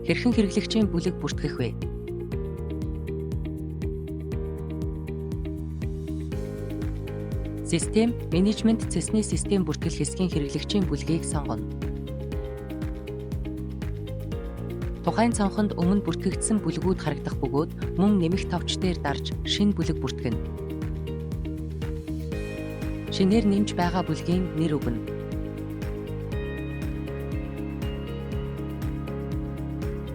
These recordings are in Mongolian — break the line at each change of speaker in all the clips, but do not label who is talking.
Хэрхэн хэрэглэгчийн бүлэг бүртгэх вэ? Систем, менежмент цэсний систем бүртгэл хэсгийн хэрэглэгчийн бүлгийг сонгоно. Тухайн цонхонд өмнө бүртгэгдсэн бүлгүүд харагдах бөгөөд мөн нэмэх товч дээр дарж шинэ бүлэг бүртгэнэ. Шинээр нэмж байгаа бүлгийн нэр өгнө.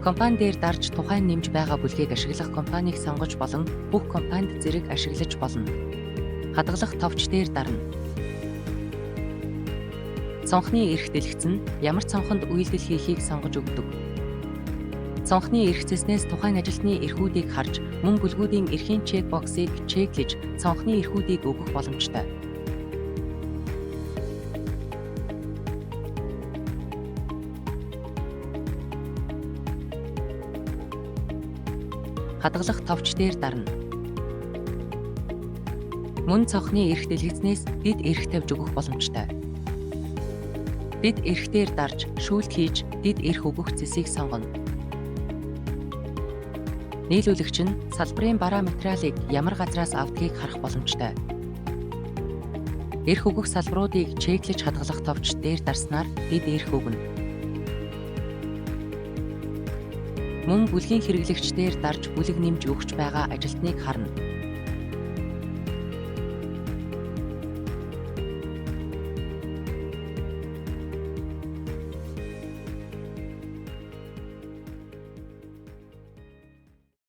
Компани дээр дарж тухайн нэмж байгаа бүлгийг ашиглах компанийг сонгож болон бүх компанид зэрэг ашиглаж болно. Хадгалах товч дээр дарна. Цонхны эрх дэлгэцэн ямар цонхонд үйлдэл хийхийг сонгож өгдөг. Цонхны эрх цэснээс тухайн ажилтны эрхүүдийг харж, мөн бүлгүүдийн эрхийн чекбоксыг чеклэж, цонхны эрхүүдийг өгөх боломжтой. Хадгалах товч дээр дарна. Мөн цонхны эрх дэлгэцнээс дэд эрх тавьж өгөх боломжтой. Дэд эрх дээр дарж, шүүлт хийж, дэд эрх өгөх цэсийг сонгоно. Нийлүүлэгч нь салбарын бараа материалыг ямар газраас авдгийг харах боломжтой. Эрх өгөх салбаруудыг чеклэж хадгалах товч дээр дарснаар дэд эрх өгнө. Мөн бүлгийн хэрэглэгч дээр дарж бүлэг нэмж өгч байгаа ажилтныг харна.